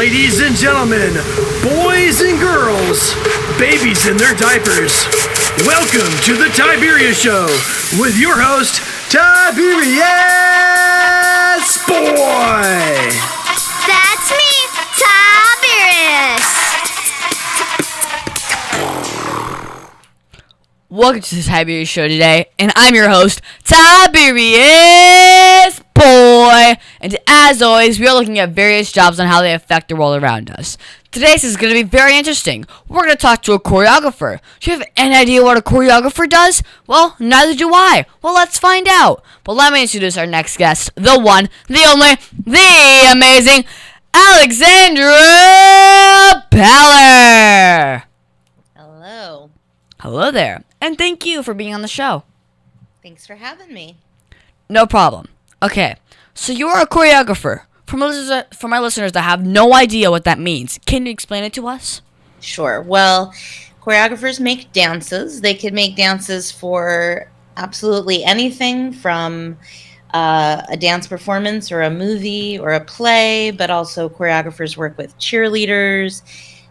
Ladies and gentlemen, boys and girls, babies in their diapers, welcome to the Tiberius Show with your host, Tiberius Boy! That's me, Tiberius! Welcome to the Tiberius Show today, and I'm your host, Tiberius Boy. And as always, we are looking at various jobs and how they affect the world around us. Today's is going to be very interesting. We're going to talk to a choreographer. Do you have any idea what a choreographer does? Well, neither do I. Well, let's find out. But let me introduce our next guest, the one, the only, the amazing Alexandra Beller. Hello. Hello there, and thank you for being on the show. Thanks for having me. No problem. Okay, so you're a choreographer. For my listeners that have no idea what that means, can you explain it to us? Sure. Well, choreographers make dances. They could make dances for absolutely anything from a dance performance or a movie or a play, but also choreographers work with cheerleaders.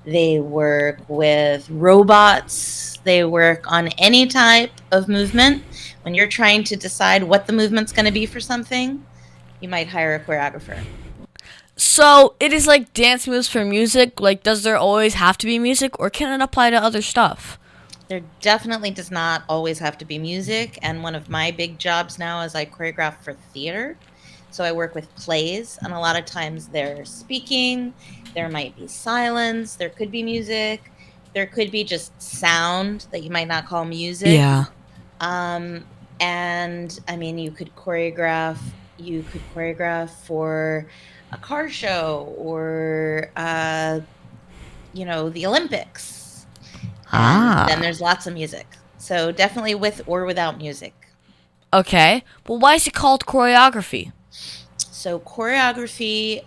They work with robots. They work on any type of movement. When you're trying to decide what the movement's going to be for something, you might hire a choreographer. So it is like dance moves for music. Like, does there always have to be music, or can it apply to other stuff? There definitely does not always have to be music. And one of my big jobs now is I choreograph for theater. So I work with plays, and a lot of times they're speaking. There might be silence. There could be music. There could be just sound that you might not call music. Yeah. And I mean, you could choreograph for a car show or, the Olympics. And then there's lots of music. So definitely with or without music. Okay. Well, why is it called choreography? So choreography,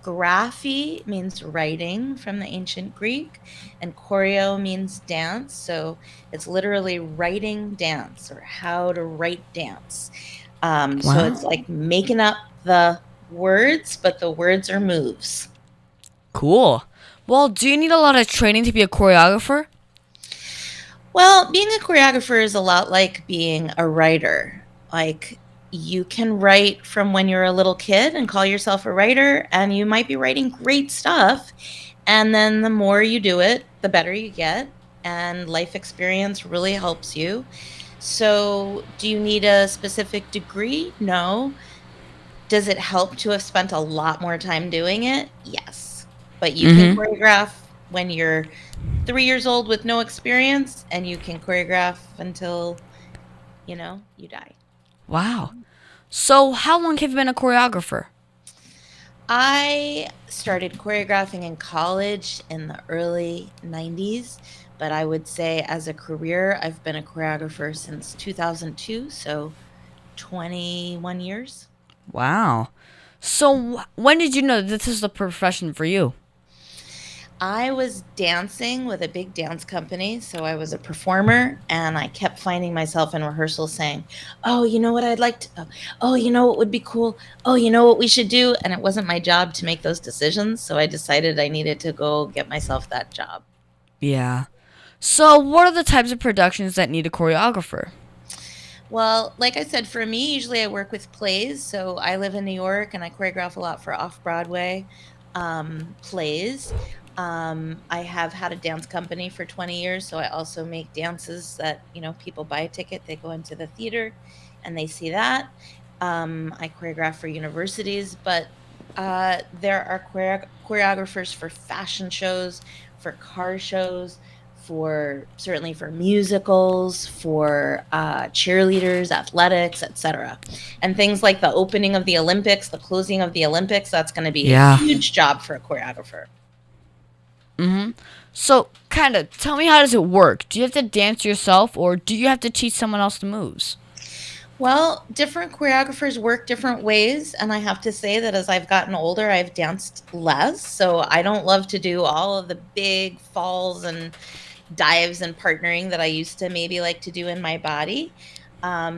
graphy means writing from the ancient Greek, and choreo means dance. So it's literally writing dance or how to write dance. So it's like making up the words, but the words are moves. Cool. Well, do you need a lot of training to be a choreographer? Well, being a choreographer is a lot like being a writer. Like, you can write from when you're a little kid and call yourself a writer, and you might be writing great stuff. And then the more you do it, the better you get. And life experience really helps you. So do you need a specific degree? No. Does it help to have spent a lot more time doing it? Yes. But you can choreograph when you're 3 years old with no experience, and you can choreograph until, you die. Wow. So how long have you been a choreographer? I started choreographing in college in the early 90s, but I would say as a career, I've been a choreographer since 2002, so 21 years. Wow. So when did you know this is the profession for you? I was dancing with a big dance company, so I was a performer, and I kept finding myself in rehearsal saying, oh, you know what I'd like to, oh, you know what would be cool, oh, you know what we should do, and it wasn't my job to make those decisions, so I decided I needed to go get myself that job. Yeah. So what are the types of productions that need a choreographer? Well, like I said, for me, usually I work with plays, so I live in New York, and I choreograph a lot for off-Broadway plays. I have had a dance company for 20 years, so I also make dances that, people buy a ticket, they go into the theater, and they see that. I choreograph for universities, but there are choreographers for fashion shows, for car shows, certainly for musicals, for cheerleaders, athletics, etc. And things like the opening of the Olympics, the closing of the Olympics, that's going to be a huge job for a choreographer. So, kind of, tell me, how does it work? Do you have to dance yourself, or do you have to teach someone else the moves? Well, different choreographers work different ways, and I have to say that as I've gotten older, I've danced less, so I don't love to do all of the big falls and dives and partnering that I used to maybe like to do in my body.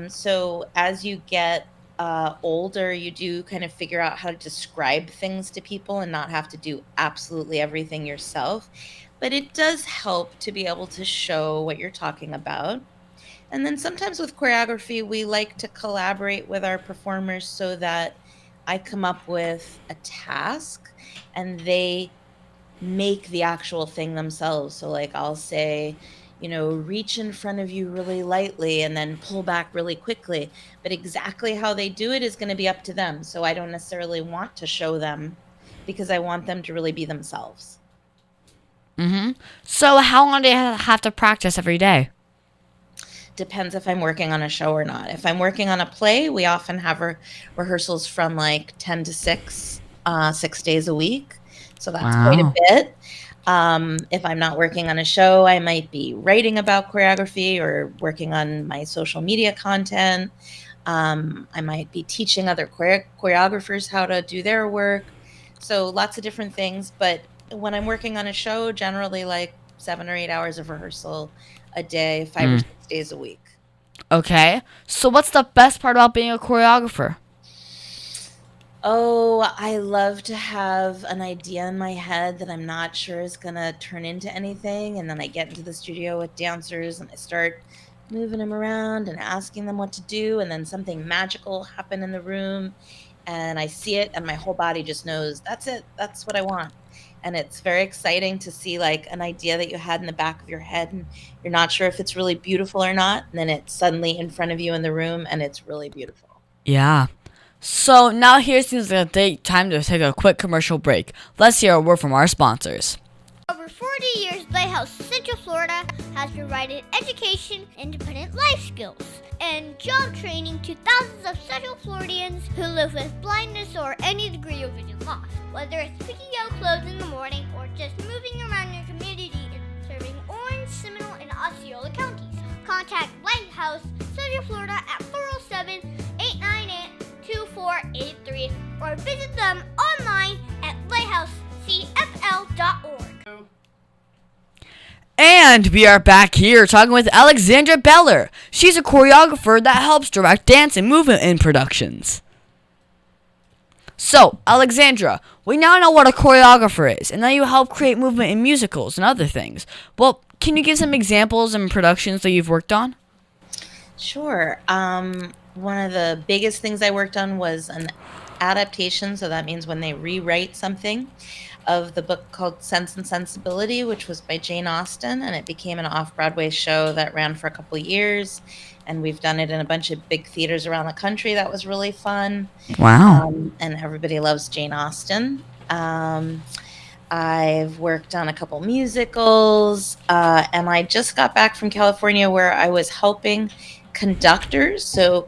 So as you get older, you do kind of figure out how to describe things to people and not have to do absolutely everything yourself. But it does help to be able to show what you're talking about. And then sometimes with choreography, we like to collaborate with our performers so that I come up with a task and they make the actual thing themselves. So, like, I'll say, reach in front of you really lightly and then pull back really quickly. But exactly how they do it is going to be up to them. So, I don't necessarily want to show them because I want them to really be themselves. So how long do you have to practice every day? Depends if I'm working on a show or not. If I'm working on a play, we often have rehearsals from like 10 to 6, 6 days a week. So that's quite a Wow. bit. If I'm not working on a show, I might be writing about choreography or working on my social media content. I might be teaching other choreographers how to do their work. So lots of different things. But when I'm working on a show, generally like 7 or 8 hours of rehearsal a day, 5 or 6 days a week. Okay. So what's the best part about being a choreographer? Oh, I love to have an idea in my head that I'm not sure is going to turn into anything. And then I get into the studio with dancers and I start moving them around and asking them what to do. And then something magical happen in the room and I see it and my whole body just knows that's it. That's what I want. And it's very exciting to see like an idea that you had in the back of your head and you're not sure if it's really beautiful or not. And then it's suddenly in front of you in the room and it's really beautiful. Yeah. So now here seems like time to take a quick commercial break. Let's hear a word from our sponsors. Over 40 years, Lighthouse Central Florida has provided education, independent life skills, and job training to thousands of Central Floridians who live with blindness or any degree of vision loss. Whether it's picking out clothes in the morning or just moving around your community and serving Orange, Seminole, and Osceola counties, contact Lighthouse Central Florida at 407-898-2483 or visit them online at lighthousecfl.org. And we are back here talking with Alexandra Beller. She's a choreographer that helps direct dance and movement in productions. So, Alexandra, we now know what a choreographer is, and that you help create movement in musicals and other things. Well, can you give some examples and productions that you've worked on? Sure. One of the biggest things I worked on was an adaptation. So that means when they rewrite something of the book called Sense and Sensibility, which was by Jane Austen, and it became an off-Broadway show that ran for a couple years. And we've done it in a bunch of big theaters around the country. That was really fun. Wow. And everybody loves Jane Austen. I've worked on a couple musicals, and I just got back from California where I was helping conductors, so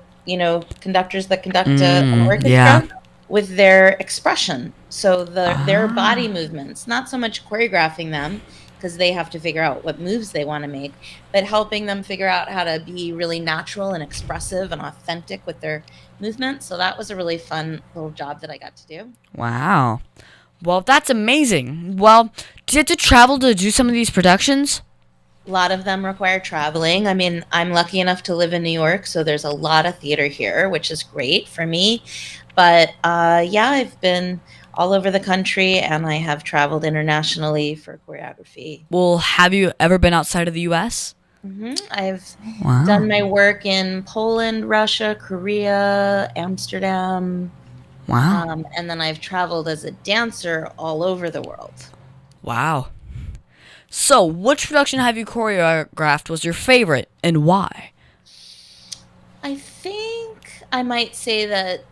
conductors that conduct an orchestra, yeah. with their expression. So their body movements, not so much choreographing them because they have to figure out what moves they want to make, but helping them figure out how to be really natural and expressive and authentic with their movements. So that was a really fun little job that I got to do. Wow. Well, that's amazing. Well, did you have to travel to do some of these productions? A lot of them require traveling. I mean, I'm lucky enough to live in New York, so there's a lot of theater here, which is great for me. But yeah, I've been all over the country and I have traveled internationally for choreography. Well, have you ever been outside of the U.S.? I've Wow. done my work in Poland, Russia, Korea, Amsterdam, Wow. and then I've traveled as a dancer all over the world. Wow. So, which production have you choreographed was your favorite and why? I think I might say that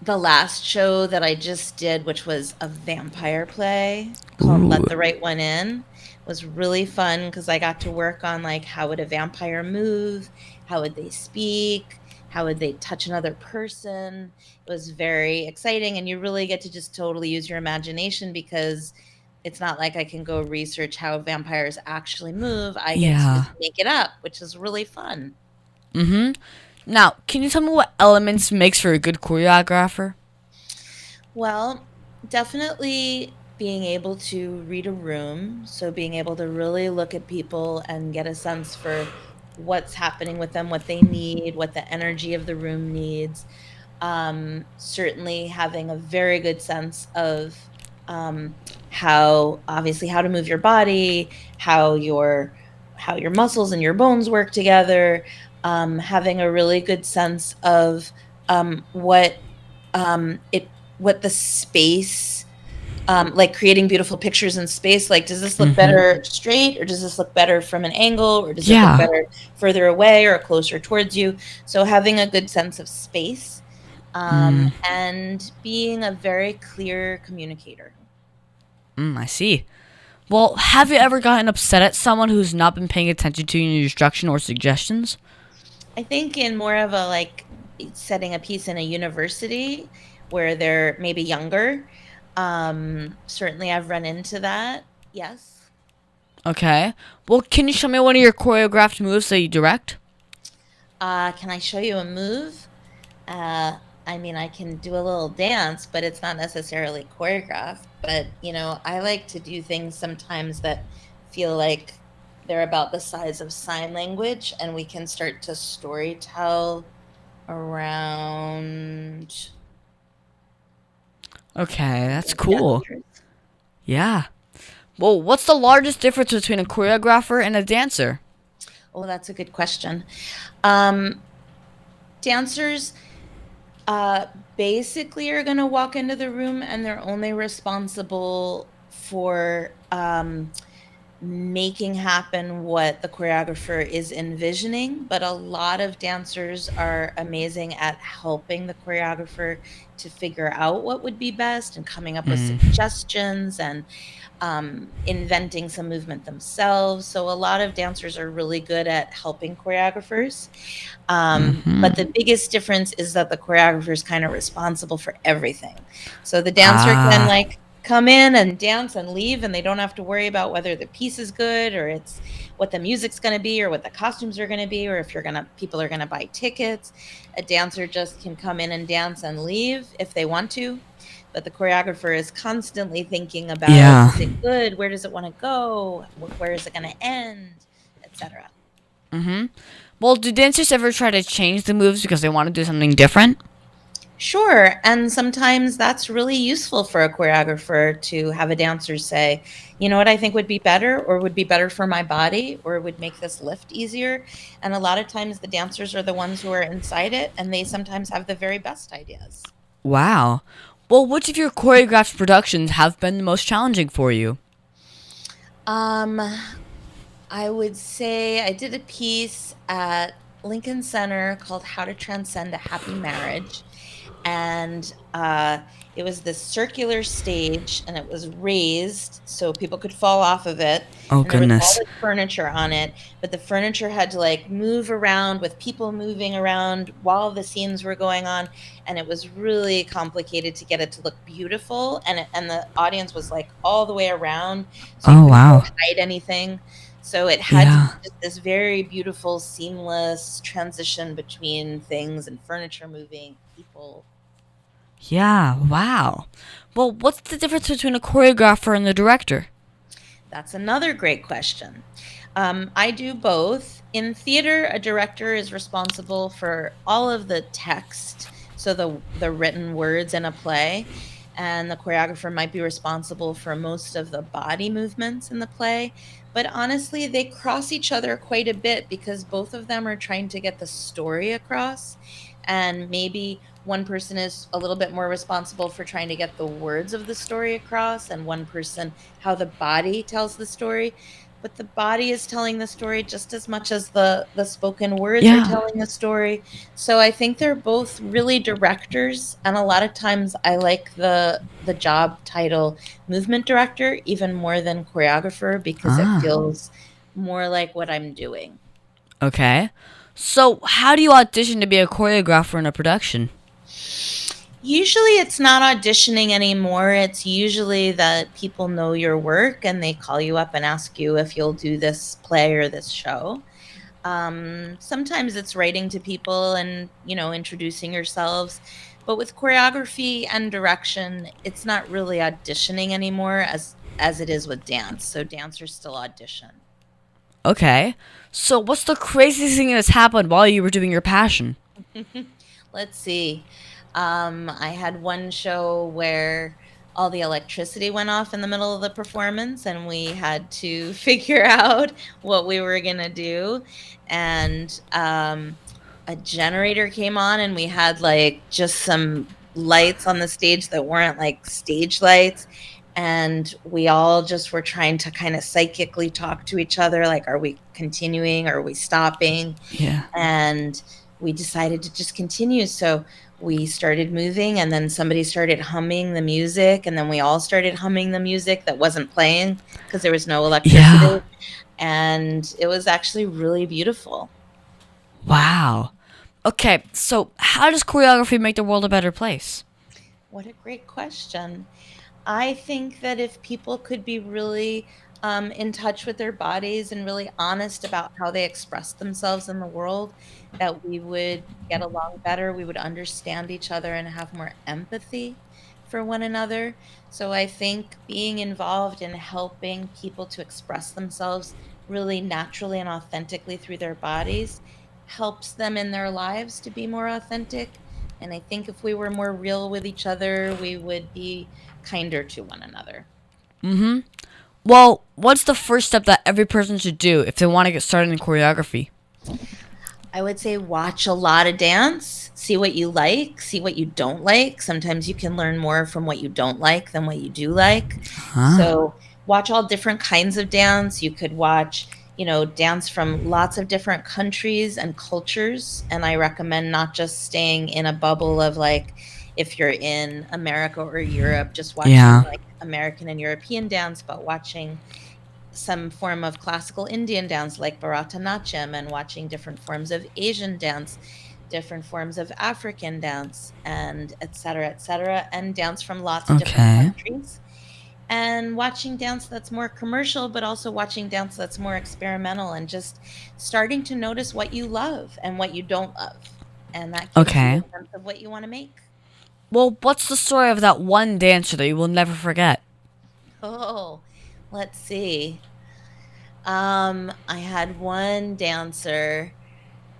the last show that I just did, which was a vampire play called Let the Right One In, was really fun because I got to work on like how would a vampire move, how would they speak, how would they touch another person. It was very exciting and you really get to just totally use your imagination because it's not like I can go research how vampires actually move. I get to just make it up, which is really fun. Mm-hmm. Now, can you tell me what elements makes for a good choreographer? Well, definitely being able to read a room. So being able to really look at people and get a sense for what's happening with them, what they need, what the energy of the room needs. Certainly having a very good sense of how obviously how to move your body, how your muscles and your bones work together, having a really good sense of what it what the space like creating beautiful pictures in space. Like, does this look Mm-hmm. better straight, or does this look better from an angle, or does it look Yeah. better further away or closer towards you? So having a good sense of space, and being a very clear communicator. I see. Well, have you ever gotten upset at someone who's not been paying attention to your instruction or suggestions? I think in more of a like setting a piece in a university where they're maybe younger. Certainly I've run into that. Yes. Okay. Well, can you show me one of your choreographed moves that you direct? Can I show you a move? Uh, I mean, I can do a little dance, but it's not necessarily choreographed. But, I like to do things sometimes that feel like they're about the size of sign language, and we can start to story tell around Okay, that's cool. gestures. Yeah. Well, what's the largest difference between a choreographer and a dancer? Oh, that's a good question. Um, Dancers uh, basically are going to walk into the room and they're only responsible for making happen what the choreographer is envisioning, but a lot of dancers are amazing at helping the choreographer to figure out what would be best and coming up with suggestions and inventing some movement themselves. So a lot of dancers are really good at helping choreographers. But the biggest difference is that the choreographer is kind of responsible for everything. So the dancer can Ah, like come in and dance and leave, and they don't have to worry about whether the piece is good or it's what the music's going to be or what the costumes are going to be or if people are going to buy tickets. A dancer just can come in and dance and leave if they want to, but the choreographer is constantly thinking about, yeah. is it good, where does it want to go, where is it going to end, etc. Well, do dancers ever try to change the moves because they want to do something different? Sure. And sometimes that's really useful for a choreographer to have a dancer say, you know what I think would be better, or would be better for my body, or would make this lift easier. And a lot of times the dancers are the ones who are inside it, and they sometimes have the very best ideas. Wow. Well, which of your choreographed productions have been the most challenging for you? Um, I would say I did a piece at Lincoln Center called How to Transcend a Happy Marriage. And it was this circular stage, and it was raised so people could fall off of it. Oh, And there was all goodness. this furniture on it, but the furniture had to like move around with people moving around while the scenes were going on. And it was really complicated to get it to look beautiful. And the audience was like all the way around, so you Oh, couldn't wow. really hide anything. So it had to be Yeah. just this very beautiful, seamless transition between things and furniture moving, people. Yeah, wow. Well, what's the difference between a choreographer and the director? That's another great question. I do both. In theater, a director is responsible for all of the text, so the written words in a play, and the choreographer might be responsible for most of the body movements in the play. But honestly, they cross each other quite a bit because both of them are trying to get the story across, and maybe one person is a little bit more responsible for trying to get the words of the story across, and one person how the body tells the story. But the body is telling the story just as much as the spoken words are Yeah. telling the story. So I think they're both really directors, and a lot of times I like the job title movement director even more than choreographer because it Ah. feels more like what I'm doing. Okay. So, how do you audition to be a choreographer in a production? Usually it's not auditioning anymore. It's usually that people know your work and they call you up and ask you if you'll do this play or this show. Sometimes it's writing to people and, introducing yourselves. But with choreography and direction, it's not really auditioning anymore as it is with dance. So dancers still audition. Okay. So, what's the craziest thing that's happened while you were doing your passion? Let's see. I had one show where all the electricity went off in the middle of the performance, and we had to figure out what we were going to do. And a generator came on, and we had like just some lights on the stage that weren't like stage lights. And we all just were trying to kind of psychically talk to each other like, are we continuing? Are we stopping? Yeah. And we decided to just continue. So we started moving, and then somebody started humming the music, and then we all started humming the music that wasn't playing because there was no electricity. Yeah. And it was actually really beautiful. Wow. Okay, so how does choreography make the world a better place? What a great question. I think that if people could be really in touch with their bodies and really honest about how they express themselves in the world, that we would get along better. We would understand each other and have more empathy for one another. So I think being involved in helping people to express themselves really naturally and authentically through their bodies helps them in their lives to be more authentic. And I think if we were more real with each other, we would be kinder to one another. Mm-hmm. Well, what's the first step that every person should do if they want to get started in choreography? I would say watch a lot of dance, see what you like, see what you don't like. Sometimes you can learn more from what you don't like than what you do like. So watch all different kinds of dance. You could watch, dance from lots of different countries and cultures. And I recommend not just staying in a bubble of like, if you're in America or Europe, just watching Yeah. like American and European dance, but watching some form of classical Indian dance like Bharatanatyam, and watching different forms of Asian dance, different forms of African dance, and et cetera, and dance from lots of different Okay. countries. And watching dance that's more commercial, but also watching dance that's more experimental, and just starting to notice what you love and what you don't love. And that gives you Okay. a sense of what you want to make. Well, what's the story of that one dancer that you will never forget? Oh, let's see. I had one dancer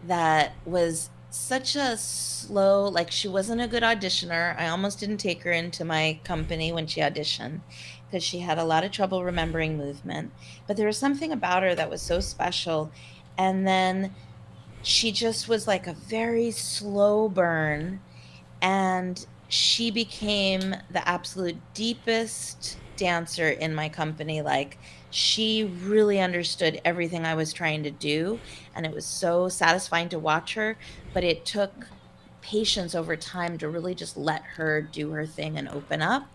that was such a slow, like she wasn't a good auditioner. I almost didn't take her into my company when she auditioned because she had a lot of trouble remembering movement. But there was something about her that was so special. And then she just was like a very slow burn, and she became the absolute deepest dancer in my company. Like, she really understood everything I was trying to do, and it was so satisfying to watch her. But it took patience over time to really just let her do her thing and open up.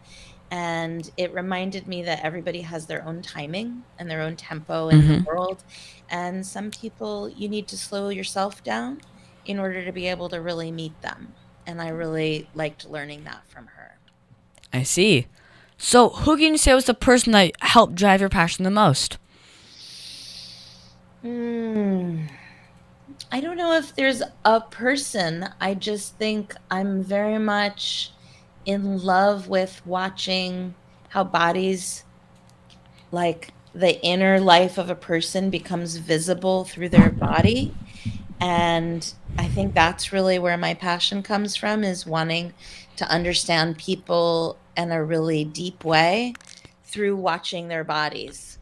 And it reminded me that everybody has their own timing and their own tempo in the Mm-hmm. world. And some people, you need to slow yourself down in order to be able to really meet them. And I really liked learning that from her. I see. So, who can you say was the person that helped drive your passion the most? Hmm. I don't know if there's a person. I just think I'm very much in love with watching how bodies, like the inner life of a person, becomes visible through their body. And I think that's really where my passion comes from, is wanting to understand people in a really deep way through watching their bodies.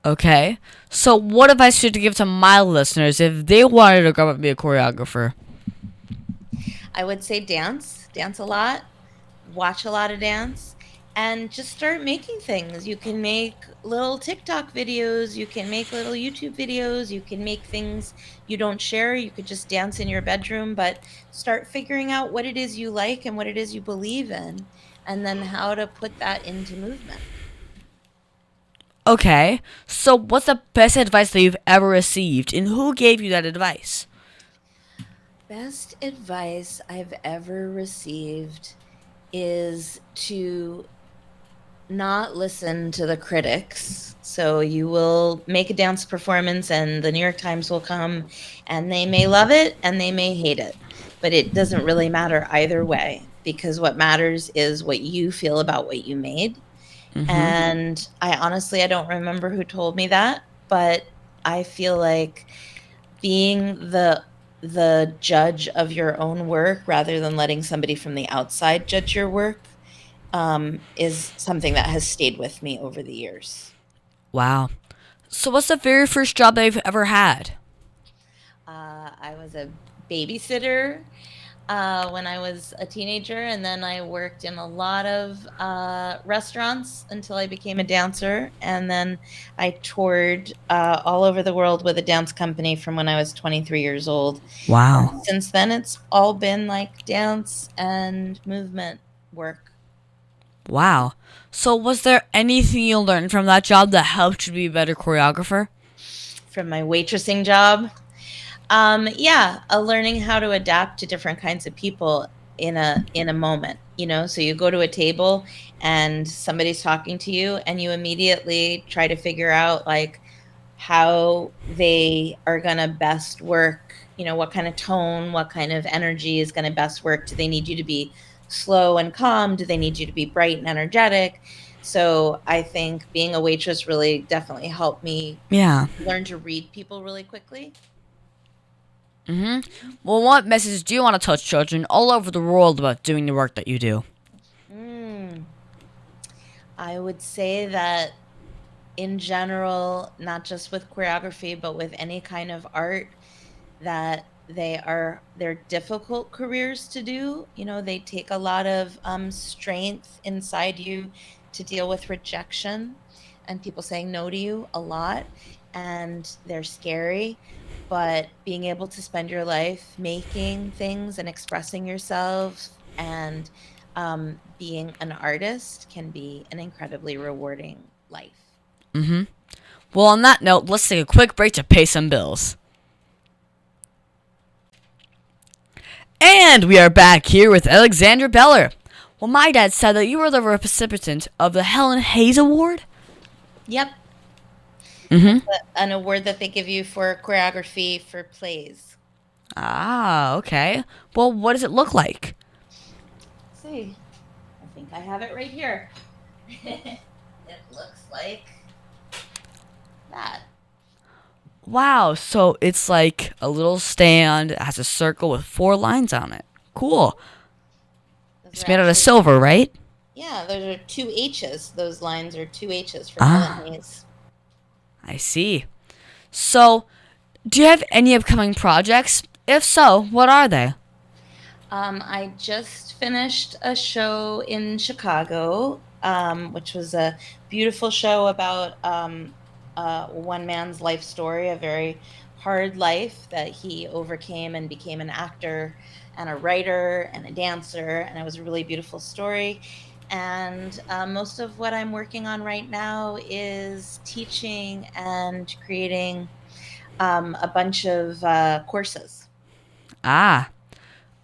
Okay. So, what advice should you give to my listeners if they wanted to grow up and be a choreographer? I would say dance a lot, watch a lot of dance, and just start making things. You can make little TikTok videos, you can make little YouTube videos, you can make things you don't share. You could just dance in your bedroom, but start figuring out what it is you like and what it is you believe in, and then how to put that into movement. Okay. So, what's the best advice that you've ever received, and who gave you that advice? Best advice I've ever received is to not listen to the critics. So you will make a dance performance, and the New York Times will come, and they may love it and they may hate it. But it doesn't really matter either way, because what matters is what you feel about what you made. Mm-hmm. And I don't remember who told me that, but I feel like being the the judge of your own work rather than letting somebody from the outside judge your work is something that has stayed with me over the years. Wow. So what's the very first job that you've ever had? I was a babysitter when I was a teenager, and then I worked in a lot of restaurants until I became a dancer. And then I toured all over the world with a dance company from when I was 23 years old. Wow. And since then, it's all been like dance and movement work. Wow. So was there anything you learned from that job that helped you be a better choreographer? From my waitressing job, yeah, learning how to adapt to different kinds of people in a moment, you know. So you go to a table and somebody's talking to you, and you immediately try to figure out like how they are gonna best work. You know, what kind of tone, what kind of energy is gonna best work. Do they need you to be slow and calm? Do they need you to be bright and energetic? So I think being a waitress really definitely helped me Yeah. learn to read people really quickly. Well, what message do you want to touch children all over the world about doing the work that you do? Mm, I would say that in general, not just with choreography, but with any kind of art, that they're difficult careers to do. You know, they take a lot of strength inside you to deal with rejection and people saying no to you a lot, and they're scary. But being able to spend your life making things and expressing yourself and being an artist can be an incredibly rewarding life. Well, on that note, let's take a quick break to pay some bills. And we are back here with Alexandra Beller. Well, my dad said that you were the recipient of the Helen Hayes Award. Yep. An award that they give you for choreography for plays. Ah, okay. Well, what does it look like? Let's see. I think I have it right here. It looks like that. Wow, so it's like a little stand. It has a circle with 4 lines on it. Cool. Those It's are made out of actually- silver, right? Yeah, those are 2 H's. Those lines are 2 H's for Helen Hayes. I see. So, do you have any upcoming projects? If so, what are they? I just finished a show in Chicago, which was a beautiful show about one man's life story, a very hard life that he overcame and became an actor and a writer and a dancer. And it was a really beautiful story. And most of what I'm working on right now is teaching and creating a bunch of courses. Ah.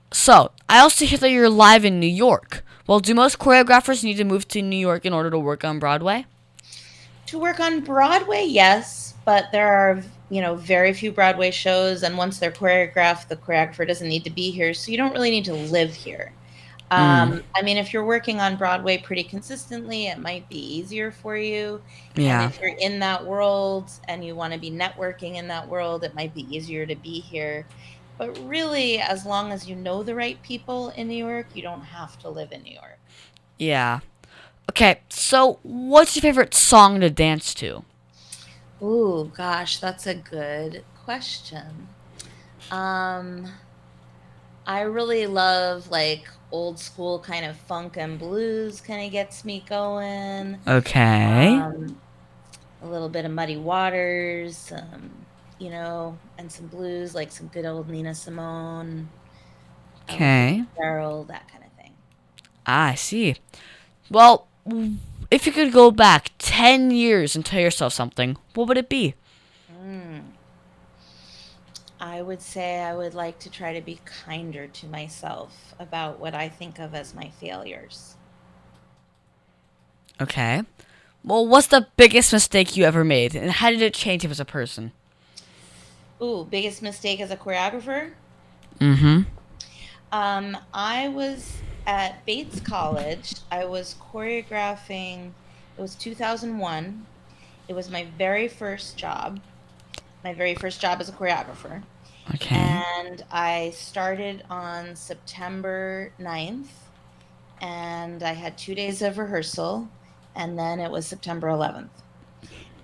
So, I also hear that you're live in New York. Well, do most choreographers need to move to New York in order to work on Broadway? To work on Broadway, yes, but there are, you know, very few Broadway shows, and once they're choreographed, the choreographer doesn't need to be here, so you don't really need to live here. I mean, if you're working on Broadway pretty consistently, it might be easier for you. And Yeah. if you're in that world and you want to be networking in that world, it might be easier to be here. But really, as long as you know the right people in New York, you don't have to live in New York. Yeah. Okay, so what's your favorite song to dance to? Ooh, gosh, that's a good question. Um, I really love like old school kind of funk and blues kind of gets me going. Okay. A little bit of Muddy Waters, you know, and some blues, like some good old Nina Simone, Ella Okay. Fitzgerald, that kind of thing. I see. Well, if you could go back 10 years and tell yourself something, what would it be? I would say I would like to try to be kinder to myself about what I think of as my failures. Okay. Well, what's the biggest mistake you ever made, and how did it change you as a person? Ooh, biggest mistake as a choreographer? Mm-hmm. I was at Bates College. I was choreographing, it was 2001. It was my very first job as a choreographer. Okay. And I started on September 9th, and I had 2 days of rehearsal, and then it was September 11th.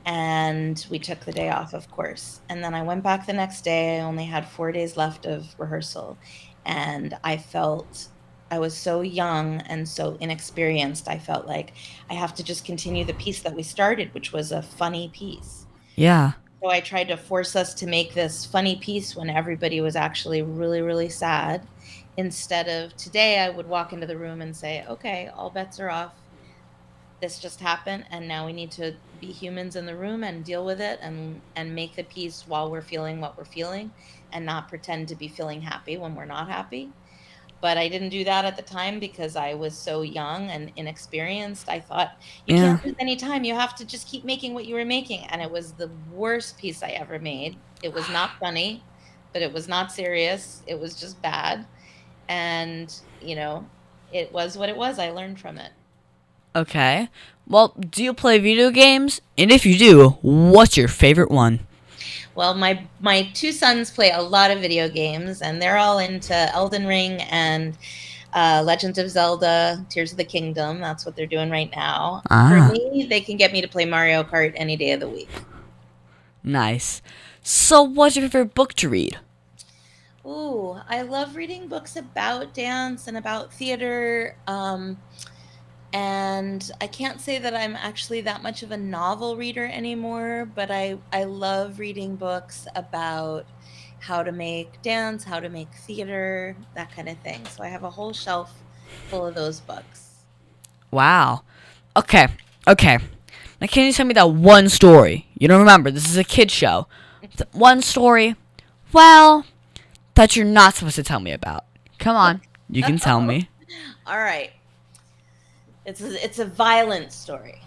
And we took the day off, of course. And then I went back the next day. I only had 4 days left of rehearsal. And I felt I was so young and so inexperienced. I felt like I have to just continue the piece that we started, which was a funny piece. Yeah. So I tried to force us to make this funny piece when everybody was actually really, really sad. Instead of today, I would walk into the room and say, okay, all bets are off. This just happened, and now we need to be humans in the room and deal with it and make the piece while we're feeling what we're feeling and not pretend to be feeling happy when we're not happy. But I didn't do that at the time because I was so young and inexperienced. I thought, you Yeah. can't lose any time. You have to just keep making what you were making. And it was the worst piece I ever made. It was not funny, but it was not serious. It was just bad. And, it was what it was. I learned from it. Okay. Well, do you play video games? And if you do, what's your favorite one? Well, my two sons play a lot of video games, and they're all into Elden Ring and Legend of Zelda, Tears of the Kingdom. That's what they're doing right now. For Ah, me, they can get me to play Mario Kart any day of the week. nice. So, what's your favorite book to read? Ooh, I love reading books about dance and about theater. And I can't say that I'm actually that much of a novel reader anymore, but I love reading books about how to make dance, how to make theater, that kind of thing. So I have a whole shelf full of those books. Wow. Okay. Okay. Now, can you tell me that one story? You don't remember. This is a kid show. One story, well, that you're not supposed to tell me about. Come on. You can tell me. All right. It's a violent story.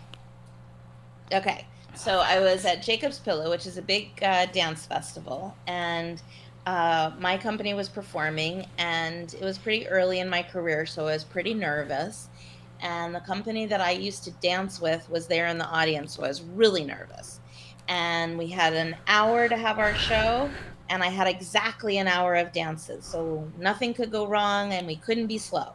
Okay, so I was at Jacob's Pillow, which is a big dance festival, and my company was performing, and it was pretty early in my career, so I was pretty nervous. And the company that I used to dance with was there in the audience, so I was really nervous. And we had an hour to have our show, and I had exactly an hour of dances, so nothing could go wrong, and we couldn't be slow.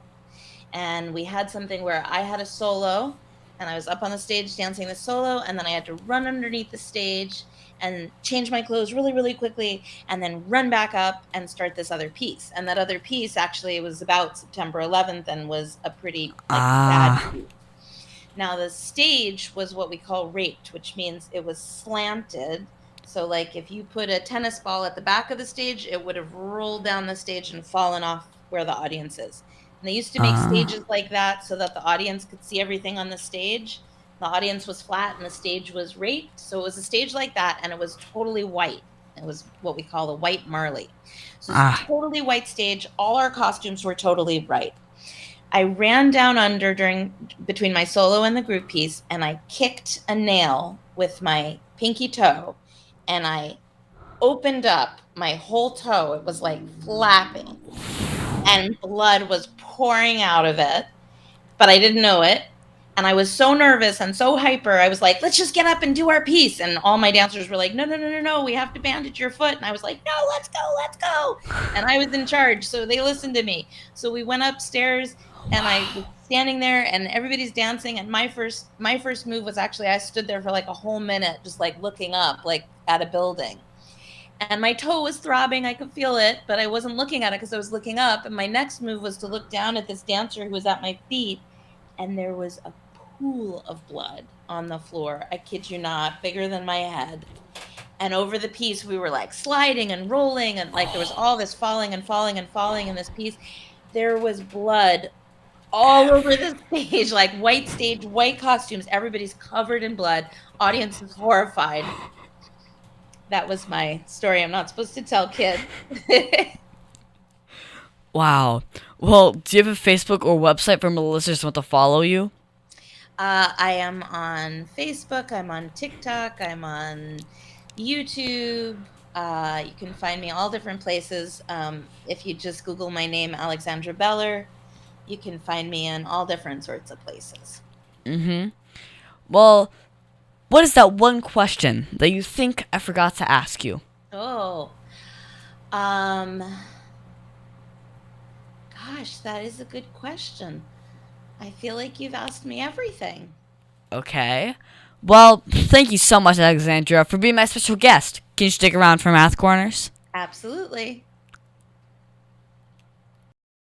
And we had something where I had a solo and I was up on the stage dancing the solo, and then I had to run underneath the stage and change my clothes really, really quickly and then run back up and start this other piece. And that other piece actually was about September 11th and was a pretty sad Ah. piece. Now the stage was what we call raped, which means it was slanted. So like if you put a tennis ball at the back of the stage, it would have rolled down the stage and fallen off where the audience is. And they used to make Ah. stages like that so that the audience could see everything on the stage. The audience was flat and the stage was raped. So it was a stage like that, and it was totally white. It was what we call a white Marley. So it's a Ah. totally white stage. All our costumes were totally bright. I ran down under between my solo and the group piece, and I kicked a nail with my pinky toe, and I opened up my whole toe. It was like flapping, and blood was pouring out of it, but I didn't know it. And I was so nervous and so hyper. I was like, let's just get up and do our piece. And all my dancers were like, no, no, no, no, no. We have to bandage your foot. And I was like, no, let's go, let's go. And I was in charge. So they listened to me. So we went upstairs, and I was standing there, and everybody's dancing. And my first move was actually, I stood there for like a whole minute, just like looking up, like at a building. And my toe was throbbing. I could feel it, but I wasn't looking at it because I was looking up. And my next move was to look down at this dancer who was at my feet, and there was a pool of blood on the floor. I kid you not, bigger than my head. And over the piece, we were like sliding and rolling, and like there was all this falling and falling and falling in this piece. There was blood all over the stage, like white stage, white costumes. Everybody's covered in blood. Audience is horrified. That was my story. I'm not supposed to tell, kid. Wow. Well, do you have a Facebook or website for my listeners who want to follow you? I am on Facebook. I'm on TikTok. I'm on YouTube. You can find me all different places. If you just Google my name, Alexandra Beller, you can find me in all different sorts of places. Mm-hmm. Well, what is that one question that you think I forgot to ask you? Oh, Um, Gosh, that is a good question. I feel like you've asked me everything. Okay. Well, thank you so much, Alexandra, for being my special guest. Can you stick around for Math Corners? Absolutely.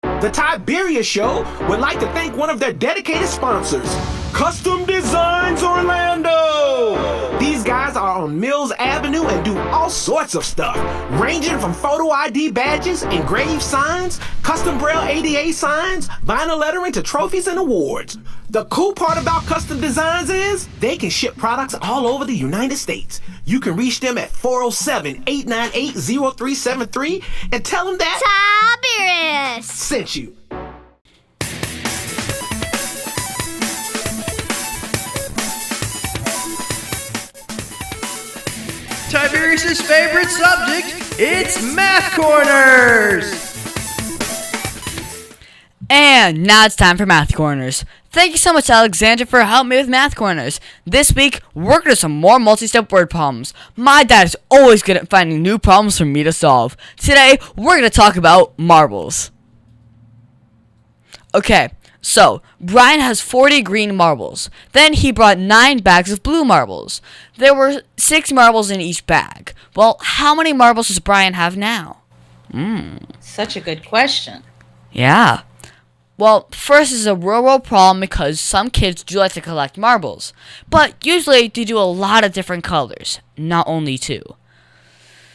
The Tiberius Show would like to thank one of their dedicated sponsors, Custom Designs Orlando. These guys are on Mills Avenue and do all sorts of stuff, ranging from photo ID badges, engraved signs, custom braille ADA signs, vinyl lettering to trophies and awards. The cool part about Custom Designs is they can ship products all over the United States. You can reach them at 407-898-0373 and tell them that Tiberius sent you. Tiberius' favorite subject, it's Math Corners! And now it's time for Math Corners. Thank you so much, Alexandra, for helping me with Math Corners. This week, we're going to do some more multi-step word problems. My dad is always good at finding new problems for me to solve. Today, we're going to talk about marbles. Okay, so Brian has 40 green marbles. Then he brought 9 bags of blue marbles. There were 6 marbles in each bag. Well, how many marbles does Brian have now? Such a good question. Yeah. Well, first is a real world problem because some kids do like to collect marbles. But usually they do a lot of different colors, not only 2.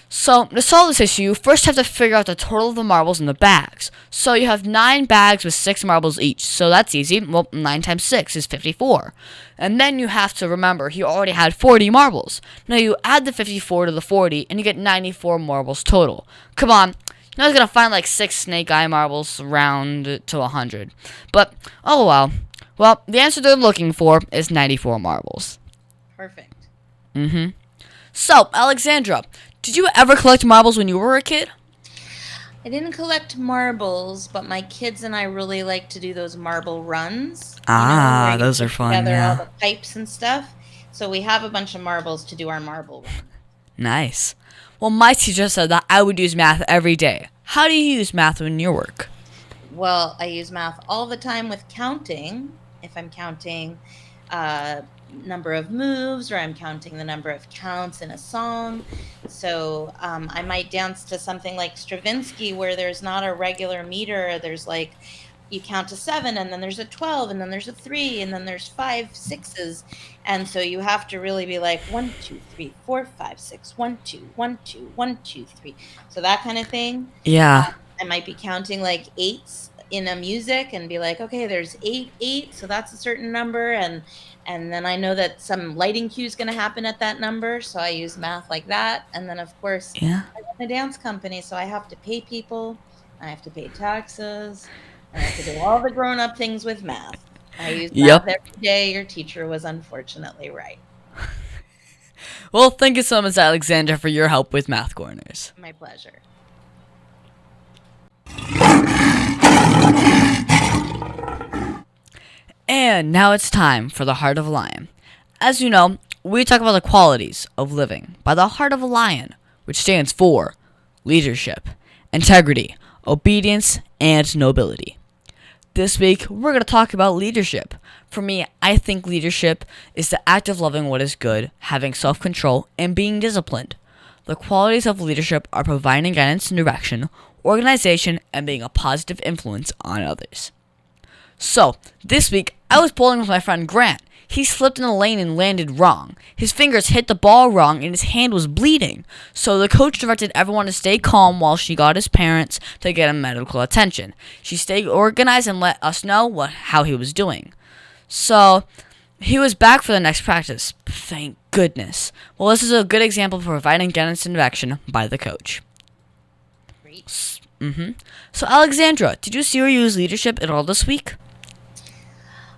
So, to solve this issue, first you have to figure out the total of the marbles in the bags. So you have 9 bags with 6 marbles each, so that's easy. Well, 9 times 6 is 54. And then you have to remember, he already had 40 marbles. Now you add the 54 to the 40, and you get 94 marbles total. Come on, you're not going to find like 6 snake eye marbles round to 100. But, oh well. Well, the answer they're looking for is 94 marbles. Perfect. So, Alexandra, did you ever collect marbles when you were a kid? I didn't collect marbles, but my kids and I really like to do those marble runs. Ah, where you those put are fun, together yeah. all the pipes and stuff. So we have a bunch of marbles to do our marble run. Nice. Well, my teacher said that I would use math every day. How do you use math in your work? Well, I use math all the time with counting. If I'm counting number of moves, or I'm counting the number of counts in a song. So I might dance to something like Stravinsky, where there's not a regular meter. There's like, you count to 7, and then there's a 12, and then there's a 3, and then there's 5 6s. And so you have to really be like 1 2 3 4 5 6 1 2 1 2 1 2 3. So that kind of thing. Yeah. I might be counting like 8s in a music and be like, okay, there's 8, so that's a certain number, and then I know that some lighting cue is going to happen at that number, so I use math like that. And then, of course, Yeah. I run a dance company, so I have to pay people, I have to pay taxes, and I have to do all the grown-up things with math. I use Yep. math every day. Your teacher was unfortunately right. Well, thank you so much, Alexandra, for your help with Math Corners. My pleasure. And now it's time for the Heart of a Lion. As you know, we talk about the qualities of living by the heart of a lion, which stands for leadership, integrity, obedience, and nobility. This week, we're going to talk about leadership. For me, I think leadership is the act of loving what is good, having self-control, and being disciplined. The qualities of leadership are providing guidance and direction, organization, and being a positive influence on others. So, this week, I was bowling with my friend Grant. He slipped in the lane and landed wrong. His fingers hit the ball wrong and his hand was bleeding. So the coach directed everyone to stay calm while she got his parents to get him medical attention. She stayed organized and let us know how he was doing. So, he was back for the next practice. Thank goodness. Well, this is a good example of providing guidance and direction by the coach. Great. So, Alexandra, did you see or use leadership at all this week?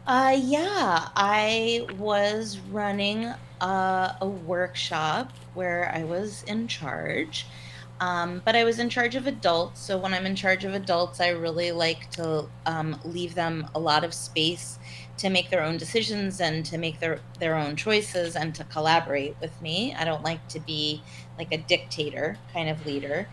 Yeah, I was running a workshop where I was in charge, but I was in charge of adults. So when I'm in charge of adults, I really like to leave them a lot of space to make their own decisions and to make their own choices and to collaborate with me. I don't like to be like a dictator kind of leader.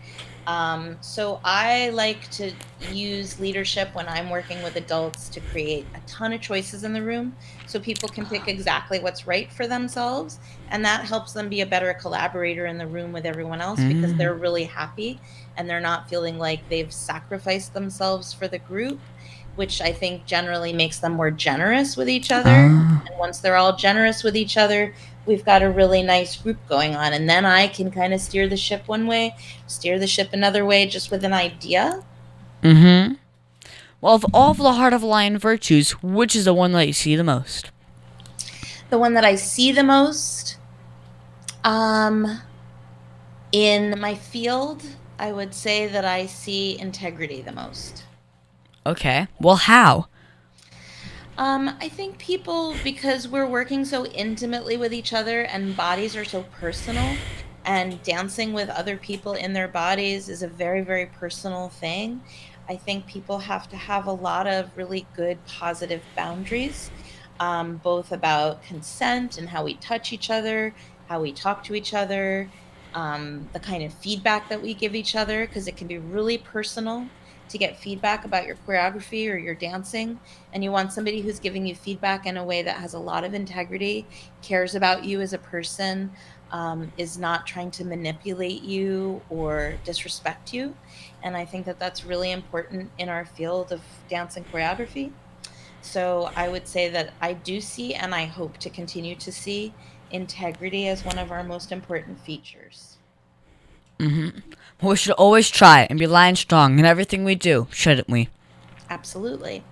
So I like to use leadership when I'm working with adults to create a ton of choices in the room so people can pick exactly what's right for themselves. And that helps them be a better collaborator in the room with everyone else because they're really happy and they're not feeling like they've sacrificed themselves for the group, which I think generally makes them more generous with each other. And once they're all generous with each other, we've got a really nice group going on. And then I can kind of steer the ship one way, steer the ship another way, just with an idea. Well, of all of the Heart of a Lion virtues, which is the one that you see the most? The one that I see the most, in my field, I would say that I see integrity the most. Okay. Well, how? I think people, because we're working so intimately with each other and bodies are so personal, and dancing with other people in their bodies is a very, very personal thing. I think people have to have a lot of really good, positive boundaries, both about consent and how we touch each other, how we talk to each other, the kind of feedback that we give each other, because it can be really personal to get feedback about your choreography or your dancing, and you want somebody who's giving you feedback in a way that has a lot of integrity, cares about you as a person, is not trying to manipulate you or disrespect you. And I think that that's really important in our field of dance and choreography. So I would say that I do see, and I hope to continue to see, integrity as one of our most important features. Well, we should always try and be lion strong in everything we do, shouldn't we? Absolutely.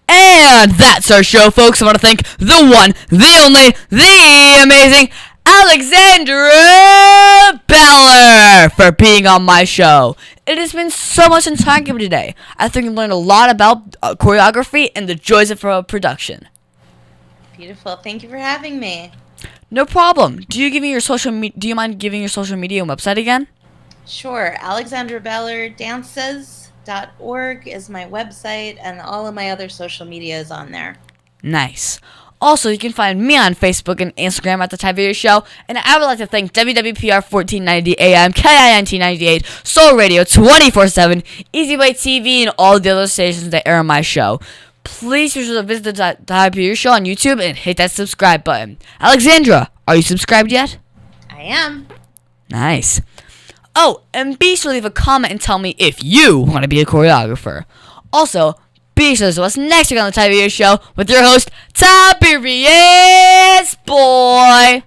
And that's our show, folks. I want to thank the one, the only, the amazing Alexandra Beller for being on my show. It has been so much fun talking with you today. I think you learned a lot about choreography and the joys of production. Beautiful. Thank you for having me. No problem. Do you do you mind giving your social media and website again? Sure. AlexandraBellerDances.org is my website, and all of my other social media is on there. Nice. Also, you can find me on Facebook and Instagram at The Tiberius Show. And I would like to thank WWPR 1490 AM, KINT 98, Soul Radio 24/7, Easy Way TV, and all the other stations that air my show. Please be sure to visit the Tiberius Show on YouTube and hit that subscribe button. Alexandra, are you subscribed yet? I am. Nice. Oh, and be sure to leave a comment and tell me if you want to be a choreographer. Also, be sure to see us next week on the Tiberius Show with your host, Tiberius Boy.